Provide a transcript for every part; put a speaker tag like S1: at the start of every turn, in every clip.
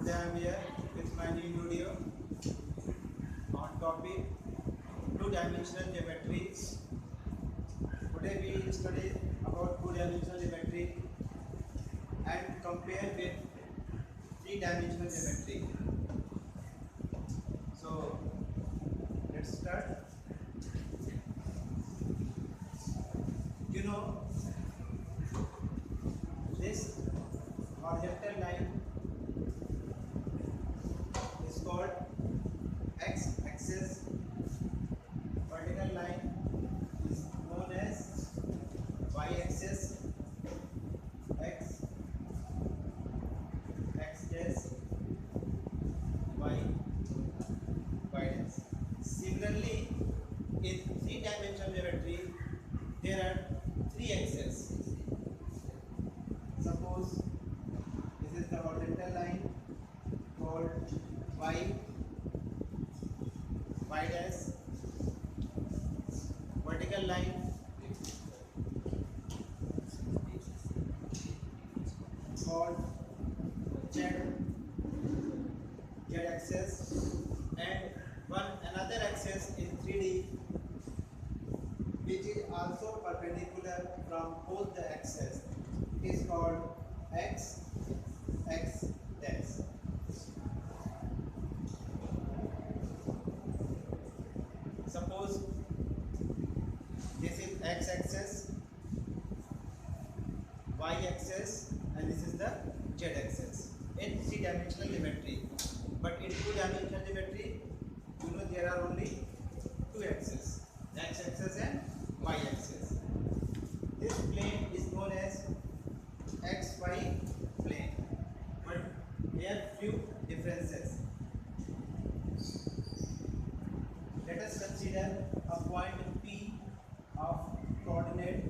S1: Today I am here with my new video on topic two-dimensional geometry. Today we study about two-dimensional geometry and compare with three-dimensional geometry. So let's start. You know this horizontal line is called x-axis. Vertical line is known as y-axis. X, x dash, y, y dash. Similarly, in three-dimensional geometry, there are three axes. Suppose this is the horizontal line called y, y dash. Vertical line called z, z axis, and another axis in 3D which is also perpendicular from both the axes is called x, x dash. Suppose this is x axis, y axis, and this is the z axis in three-dimensional geometry. But in two-dimensional geometry, you know there are only two axes, x axis and y axis. This plane is known as xy plane, but there are few differences. Let us consider a point P of coordinate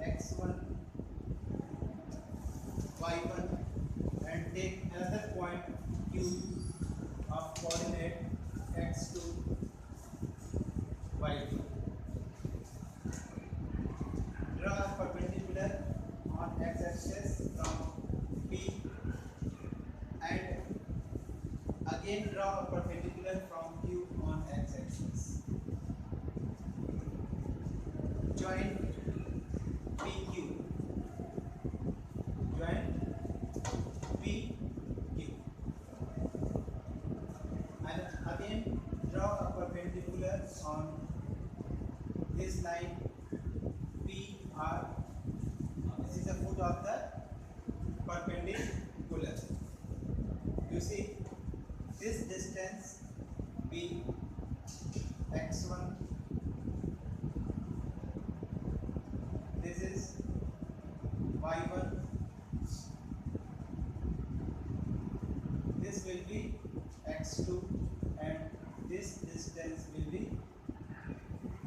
S1: x1, y1, and take another point Q of coordinate x2, y2. Draw a perpendicular on x-axis from P and again draw a perpendicular from Q on x-axis. Join PQ. Join PQ. And again draw a perpendicular on this line PR. This is the foot of the perpendicular. You see this distance B x1, this is y1, this will be x2, and this distance will be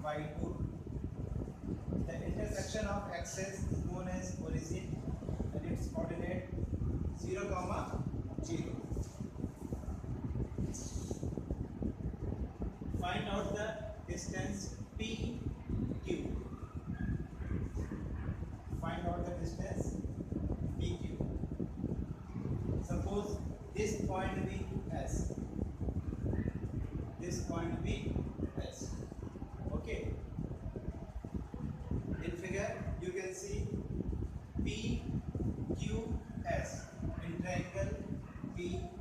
S1: y2. The intersection of axes is known as origin and its coordinate 0, 0. Find out the distance PQ. Find out the distance PQ. Suppose this point be S. This point be S. Okay. In figure, you can see PQS in triangle PQS.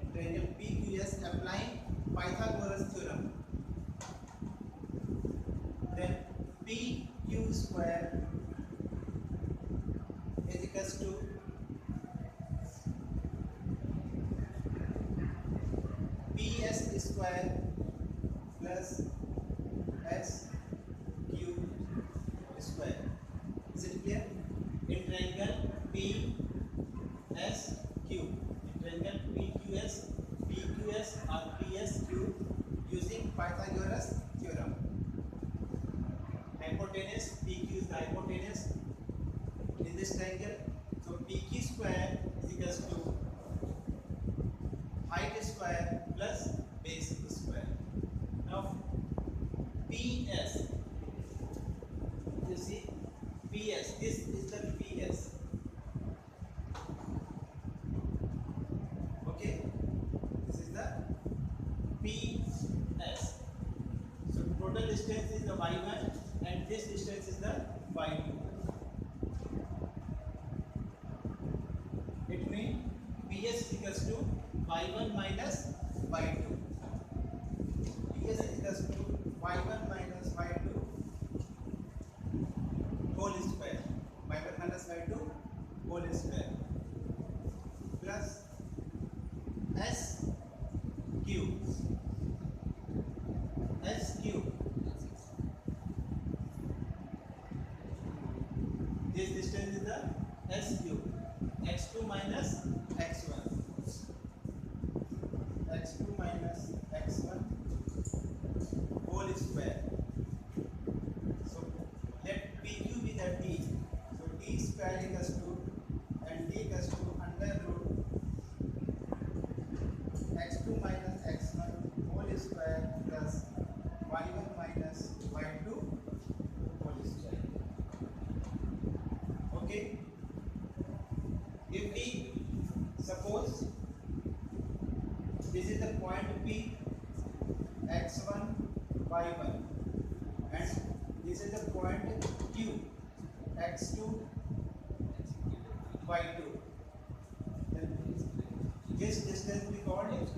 S1: In triangle PQS, applying Pythagoras theorem, then PQ square is equals to PS square plus SQ square. Is it clear? In triangle PSQ, in triangle PQS or PSQ, using Pythagoras theorem. Hypotenuse, PQ is the hypotenuse in this triangle. So PQ square is equals to height square plus base square. Now PS, you see PS, this is the PS. distance is the y2. It means PS equals to y1 minus y2. PS equals to y1 minus y2 whole square. y1 minus y2 whole square plus s cube. S cube. This distance is the s cube. x2 minus x1. x2 minus x1 whole square. So let PQ be the t. So t square equals to and t equals to under root x2 minus x1 whole square plus y1 minus y2 whole square. Okay. If we suppose this is the point P, x1, y1, and this is the point Q, x2, y2, then this distance we call it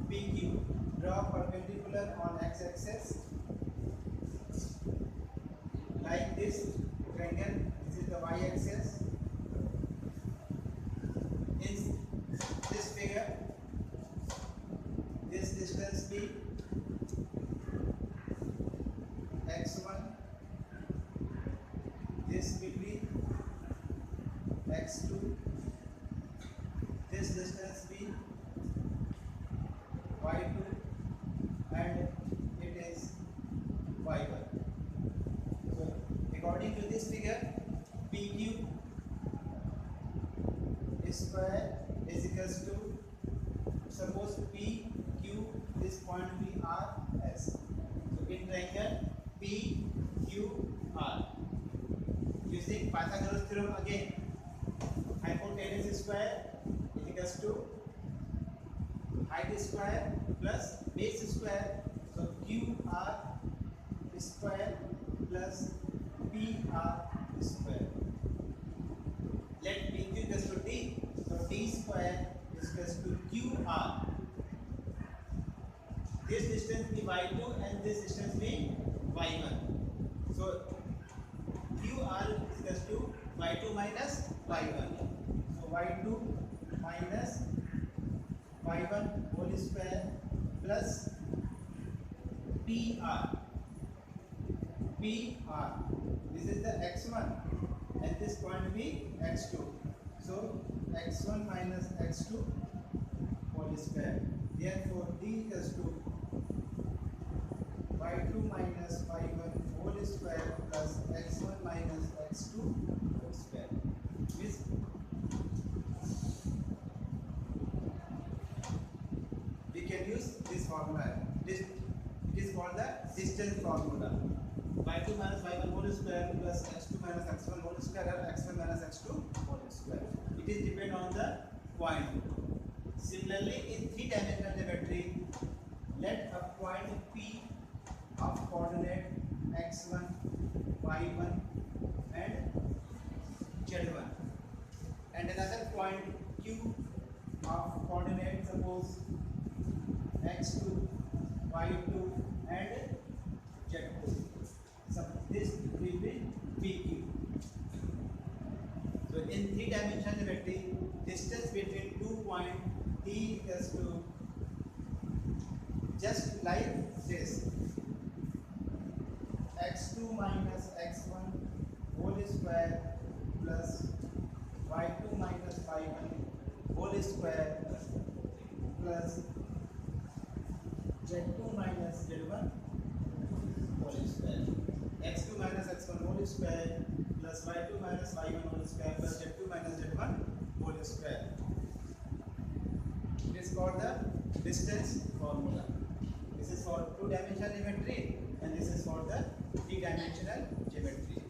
S1: PQ. Draw perpendicular on x-axis like this triangle. This is the y-axis. In this figure, this distance be x1, this will be x2, this distance be y2, and it is y1. So according to this figure, PQ square is equals to, suppose P, Q, this point be R, S. So in triangle P, Q, R, using Pythagoras theorem again, hypotenuse square is equals to height square plus base square. So QR square plus PR square. Let PQ equals to T. So T square is equals to QR. This distance be y2 and this distance be y1. So QR is equals to y2 minus y1. So y2 minus y1 whole square plus PR. PR. This is the x1 and this point will be x2. So x1 minus x2 whole square. Therefore D equals to y2 minus y1 whole square plus x1 minus x2 whole square. Means we can use this formula. This it is called the distance formula. y2 minus y1 whole square plus x2 minus x1 whole square or x1 minus x2 whole square. It is depend on the point. Similarly, in three-dimensional geometry, let a point P of coordinate x1, y1 and z1 and another point Q of coordinate, suppose x2, y2 and z2. So this will be PQ. So in three-dimensional geometry, distance between 2 points T equals to just like this, x2 minus x1 whole square plus y2 minus y1 whole square plus z2 minus z1 whole square. x2 minus x1 whole square plus y2 minus y1 whole square plus z2 minus z1 whole square. It is called the distance formula. This is for two-dimensional geometry and this is for the three-dimensional geometry.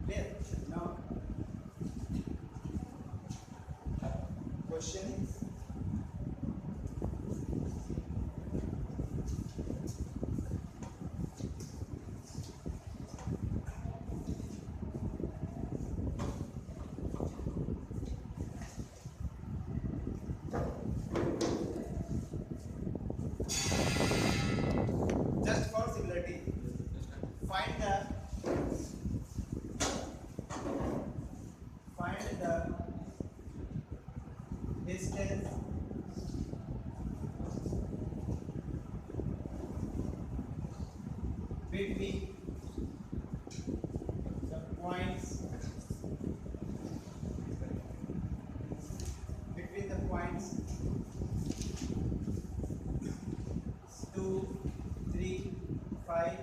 S1: Clear? Now question is just for similarity. Find the distance between the points 2, 3, 5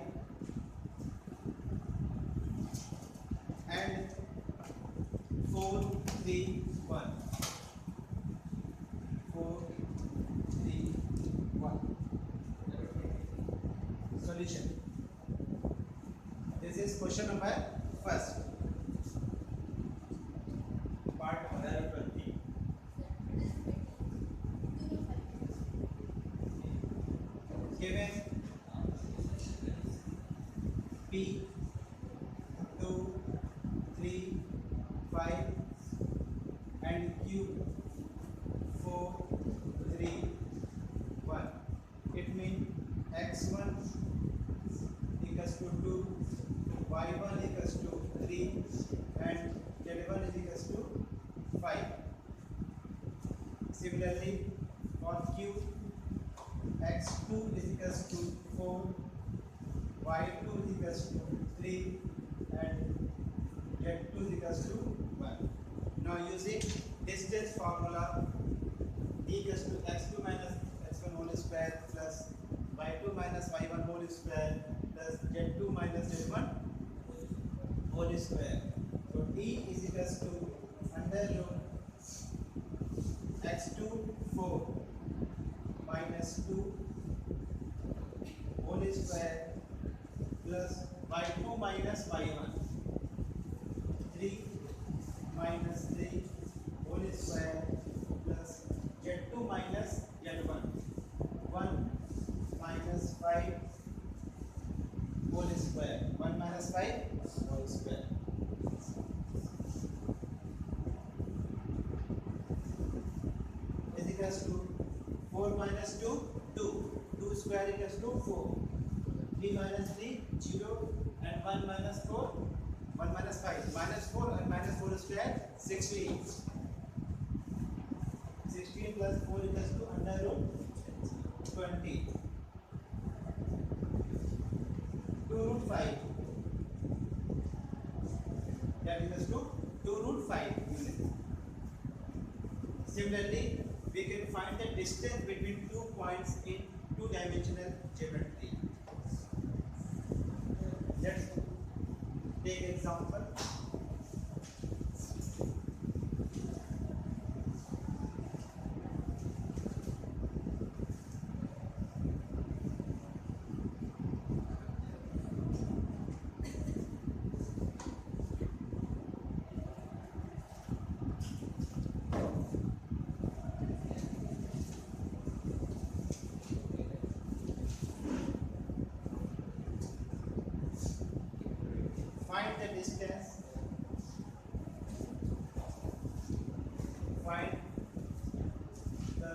S1: and 4, 3, 1. 4, 3, 1. Solution. This is question number first. Part 120. Given P 2, 3, 5 and Q 4, 3, 1. It means x1 equals to 2, y1 equals to 3 and z1 is equals to 5. Similarly, for Q, x2 is equals to 4, y2 is equals to 3 and z2 is equals to 1. Now using distance formula, d equals to x2 minus x1 whole square plus y2 minus y1 whole square plus z2 minus z1 whole square. So d is equals to under root x2 4 minus 2 whole square plus y2 minus y1 3 minus 3 whole square plus z2 minus z1 1 minus 5 whole square 1 minus 5 whole square. Is equals to 4 minus 2 2 2 square equals to 4 3 minus 3 0 and 1 minus 4 1 minus 5 minus 4 and minus 4 square 16 16 plus 4 equals to under root 20 2 root 5 that equals to 2 root 5 units. Similarly, we can find the distance between 2 points in two-dimensional geometry. Let's take example. Find the distance. Find the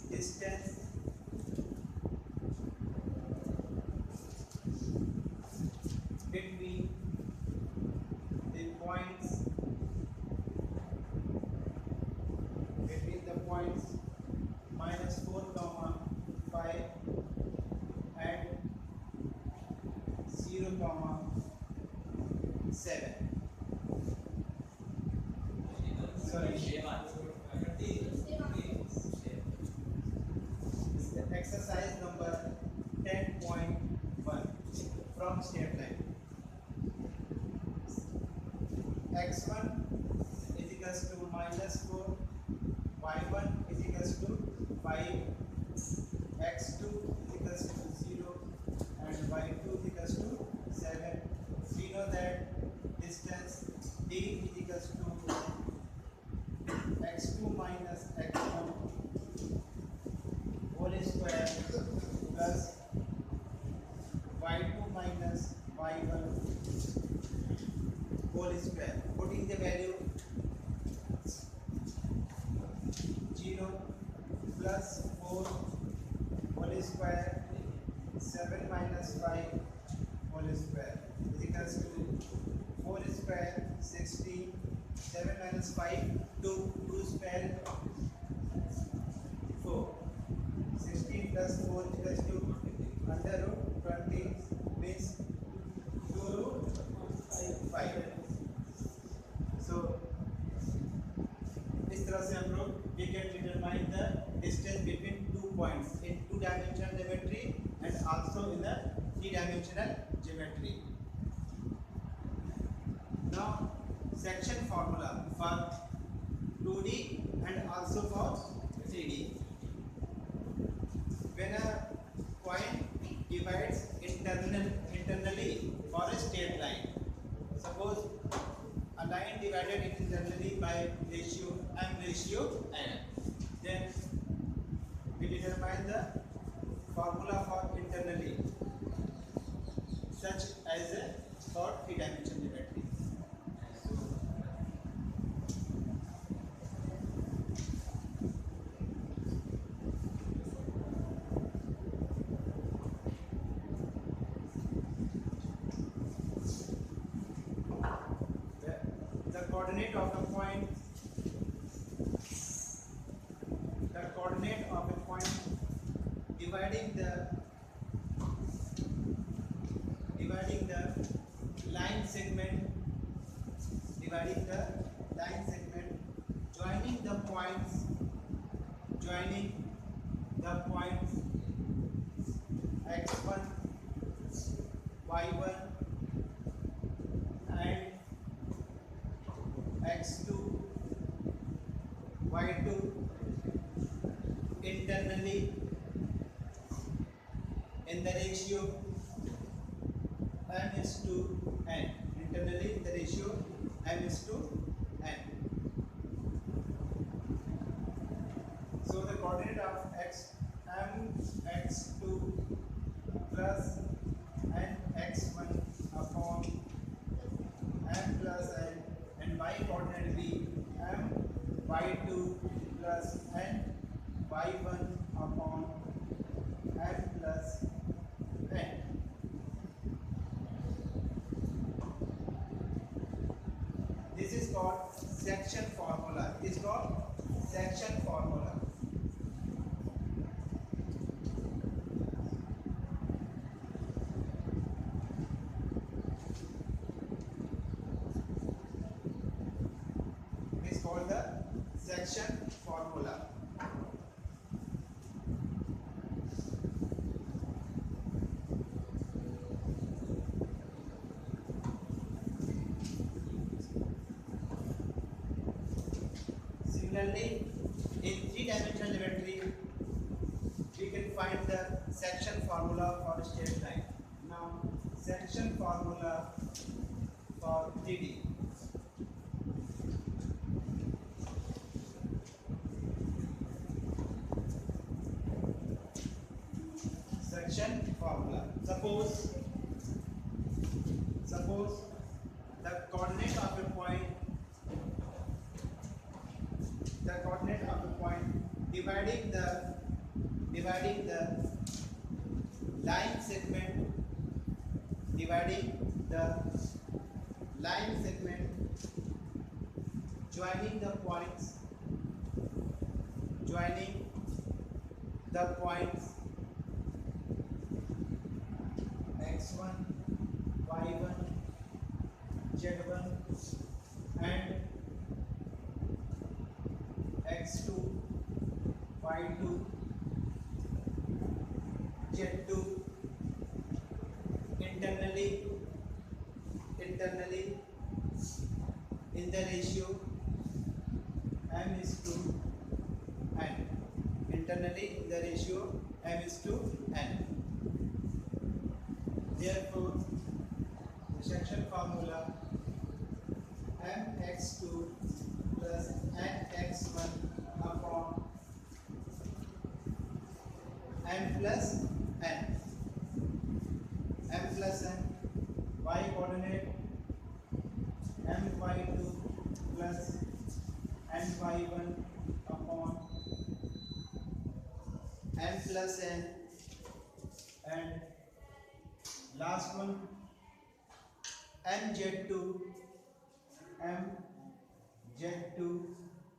S1: distance between the points minus 4 comma 5 and 0 comma 7. Sorry. Exercise number 10.1 from state line. X1 is equals to minus 4, y1 is equals to 5, x2 is equals to 0 and y2 is equals to 7. We know that distance d is equals to whole square. Putting the value 0 plus 4 whole square, 7 minus 5 whole square is equals to 4 square 16, 7 minus 5 2, 2 square 4, 16 plus 4 is equals to under root 20 means 2 root 5. So इस तरह से हम लोग we can determine the distance between 2 points in 2-dimensional geometry and also in the 3-dimensional geometry. Now section formula for 2D and also for 3D. When a point divides internally for a straight line, suppose a line divided internally by ratio m ratio n, then we determine the formula for internally such as a for 3-dimensional geometry. The coordinate of a point, dividing the line segment, joining the points x1, y1 and x2, y2 internally in the ratio m is to n. Internally in the ratio m is to n. So the coordinate of x2 plus n x1 upon m plus n, and y coordinate be m y2 plus n y1 upon m plus n. This is called section formula. It is called section formula. It is called the section formula. Similarly, in 3-dimensional geometry, we can find the section formula for a straight line. Now, section formula for 3D. Section formula. Suppose the coordinate of a point dividing the line segment joining the points x1, y1, z1 and x2, y2, z2 internally in the ratio m is to n. Internally in the ratio m is to n. Therefore, the section formula mx2 plus nx1 upon m plus n. M plus n, y coordinate m y2 plus my1 upon m plus n, and last one mz2 mz2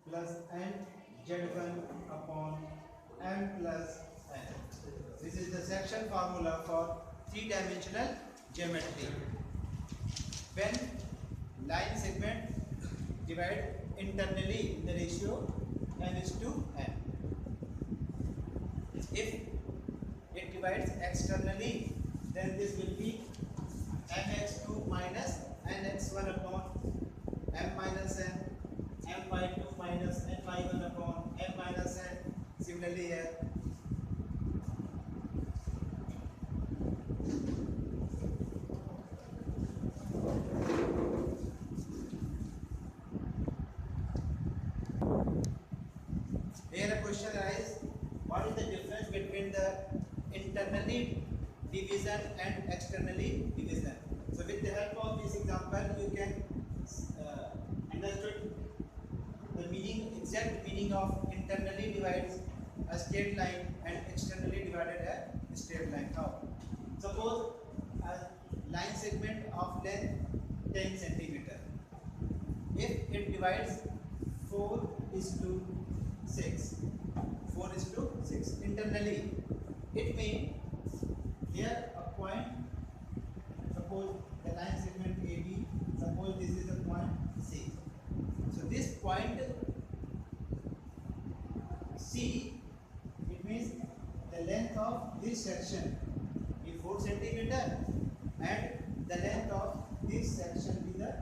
S1: plus nz1 upon m plus n. This is the section formula for three-dimensional geometry. When line segment divide internally in the ratio n:n. If it divides externally, then this will be mx2 minus nx1 upon m minus n, my2 minus my1 upon m minus n. Similarly here. Here a question arises, what is the difference between the internally division and externally division? So with the help of this example, you can understand the meaning, exact meaning of internally divides a straight line and externally divided a straight line. How? Suppose a line segment of length 10 centimeter. If it divides 4:6, 4:6 internally, it means here a point, suppose the line segment AB, suppose this is the point C. So this point C, it means the length of this section is 4 centimeter and the length of this section is the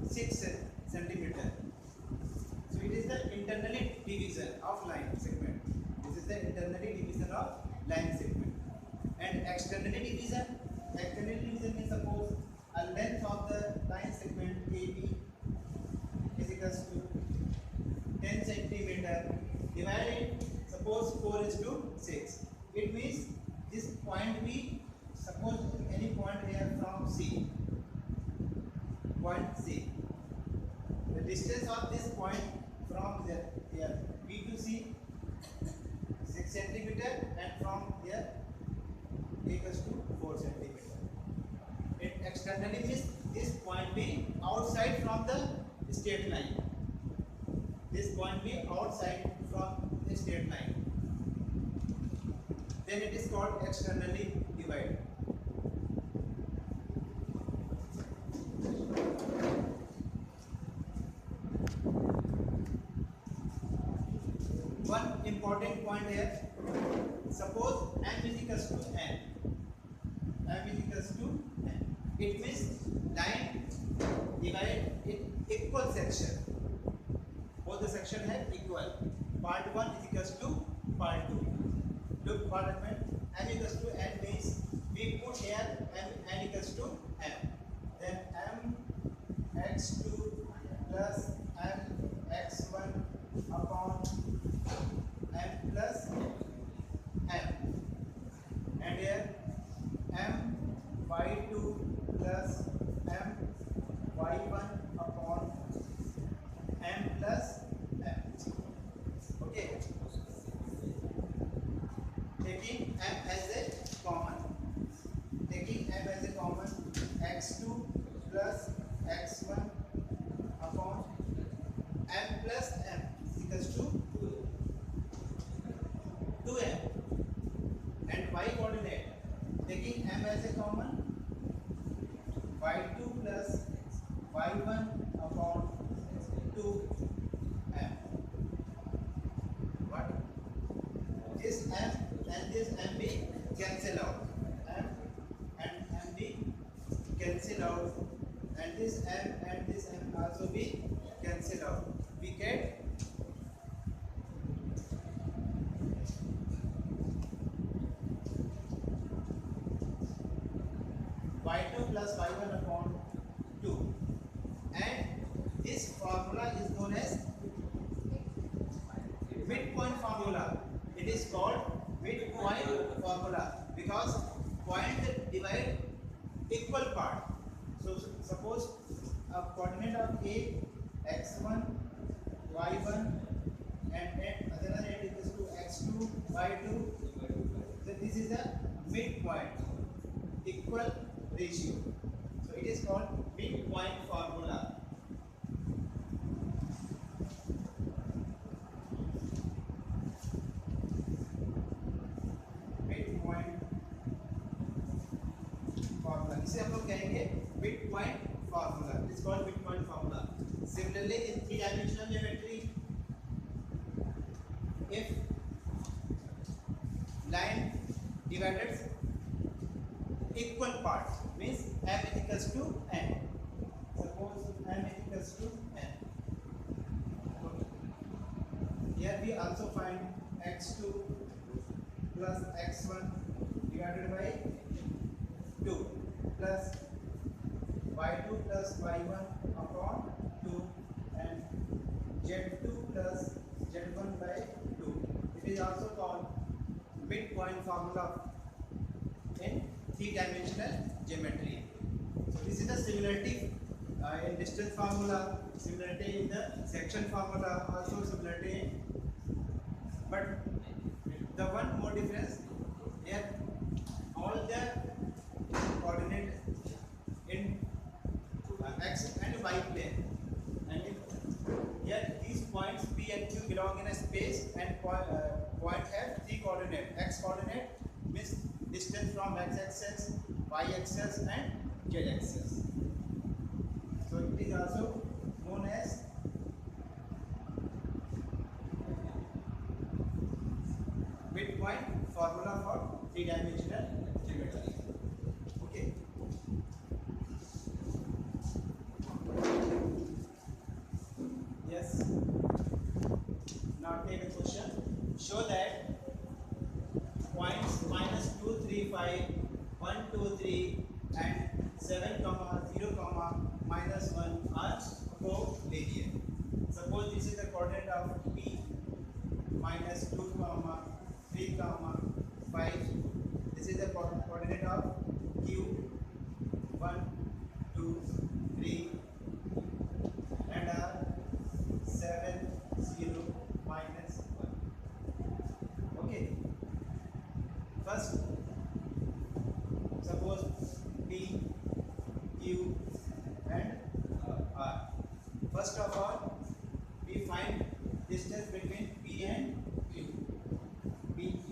S1: 6 centimeter. So it is the internally division of line segment. This is the internally division of line segment. And externally division means suppose a length of the line segment AB is equals to 10 centimeter divided, suppose 4:6. It means this point B, suppose any point here from C, point C. The distance of this point from here B to C 6 centimeter and from here equals to 4 centimeter. It externally means this point B outside from the straight line. This point B outside from the straight line. Then it is called externally divided. One important point here, suppose m is equals to n. It means line divide in equal section. Both the section have equal. Part 1 is equals to part 2. Look, part 1 m equals to n means we put here n equals to m. Then m x2 plus m x1 upon m plus m, and here m y2 plus m y1 upon m plus m. Okay, taking m as a common, x2 plus x1 upon m plus m equals to 2m, and y coordinate, taking m as a common, y2 plus y1 upon 2m. What? This m and this m be cancel out, m and m be cancel out, and this m and this m also be cancel out. We get y2 plus y1 upon 2, and this formula is known as midpoint formula. It is called midpoint formula because point divide equal part. So suppose a x1 y1 and other end equals to x2 y2. So this is a midpoint equal ratio. So it is called midpoint formula. Midpoint formula. इसे हम लोग कहेंगे midpoint formula. It is called midpoint formula. Similarly, in three-dimensional geometry, if line divided equal parts means m is equals to n. Suppose m is equals to n. Here we also find x2 plus x1 divided by 2 plus y2 plus y1 upon 2 and z2 plus z1 by 2. It is also called midpoint formula in three-dimensional geometry. So this is the similarity in distance formula, similarity in the section formula, also similarity in, but the one more difference here, all the coordinates in x and y plane, and here these points P and Q belong in a space, and point have three coordinates. X coordinate means distance from x-axis, y-axis and z-axis. So it is also known as midpoint formula for three-dimensional geometry. Okay. Yes. Now take a question. Show that points -2, 3, 5, 1, 2, 3 and 7, 0, -1 are co-linear. Suppose this is the coordinate of P -2, 3, 5. This is the coordinate of Q 1, 2, 3 and 7, 0, -1. Okay. First, suppose P, Q and R. First of all, we find distance between P and Q. PQ.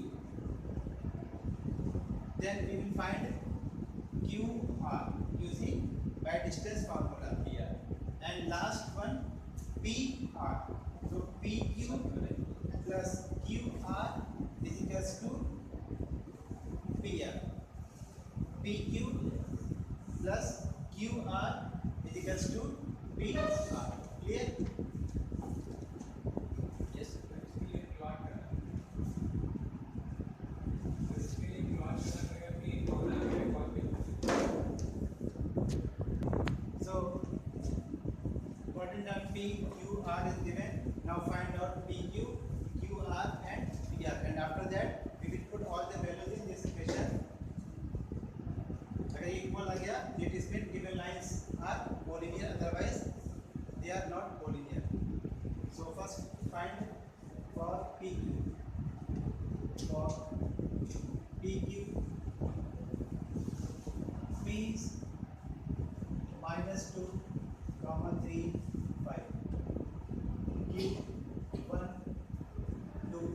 S1: Then we will find QR using by distance formula here. And last one PR. So PQ plus QR is equals to PR. PQ plus QR is equals to PR. Clear?
S2: Yes, इसके लिए plot करना है। इसके लिए plot करना पड़ेगा कि formula में copy.
S1: So coordinate of P, Q, R is given. Now find out PQ, QR and PR. And after that we will put all the values in this equation. अगर equal आ गया, it is mean given lines are collinear, otherwise they are not collinear. So first find for PQ. For PQ, P is -2, 3, 5. Q 1, 2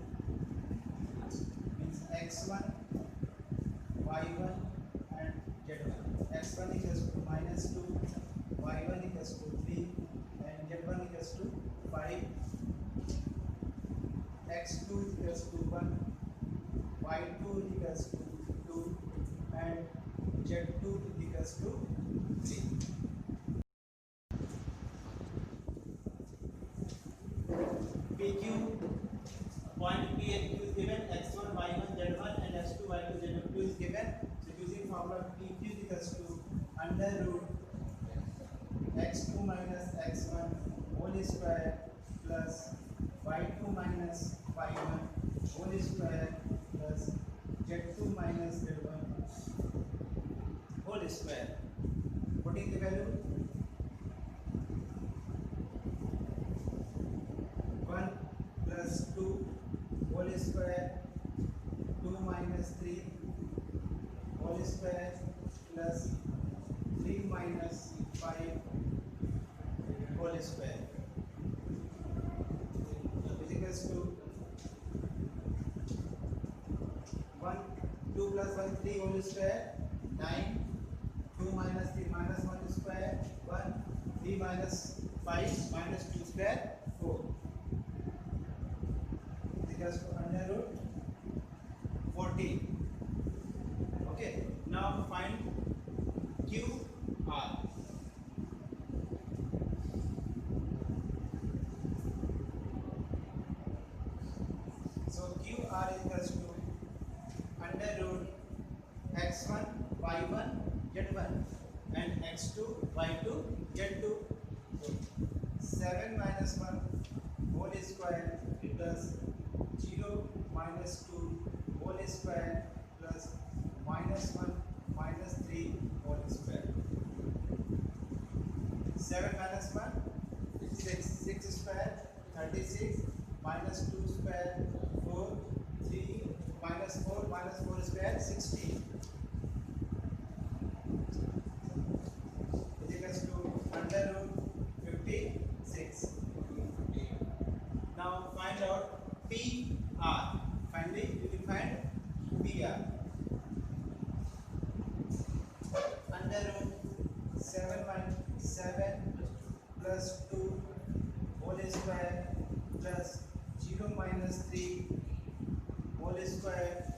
S1: means x1, y1 and z1. x1 equals to -2, y1 equals to 3 and z1 equals to 5. x2 equals to 1, y2 equals to 2 and z2 equals to 3. PQ, point P and Q is given, x1, y1, z1 and x2, y2, z2 is given. So using formula PQ is equals to under root x2 minus x1 whole square plus y2 minus y1 whole square plus z2 minus z1 whole square. Putting the value whole square is equals to 1 2 plus 1 3 whole square 9 2 minus 3 minus 1 square 1 3 minus 5 minus 2 square 4 is equals to under root 14. Okay, now find QR. So QR is equals to under root x1 y1 z1 and x2 y2 z2. So 7 minus 1 whole square plus 0 minus 2 whole square plus minus 1 minus 3 whole square. 7 minus 1 6 square 36 minus 2 square 4 3 minus 4 square 16 is equals to under root 56. Now find out PR. Finally you will find PR. Under root 7 plus 2 whole square plus 0 minus 3 whole square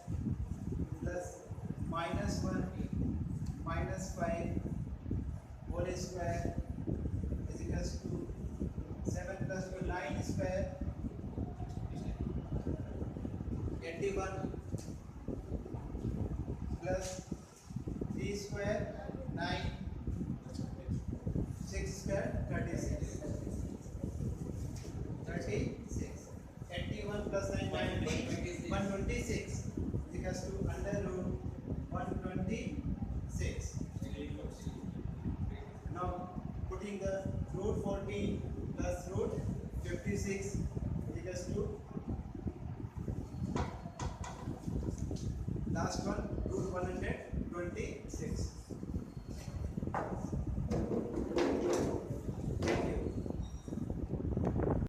S1: plus minus 1 minus 5 whole square is equals to 7 plus 2 9 square 81 plus 3 square 9 6 square 36 81 plus 9 90 126 is equals to under root 126. Now putting the root 14 plus root 56 is equals to last one root 100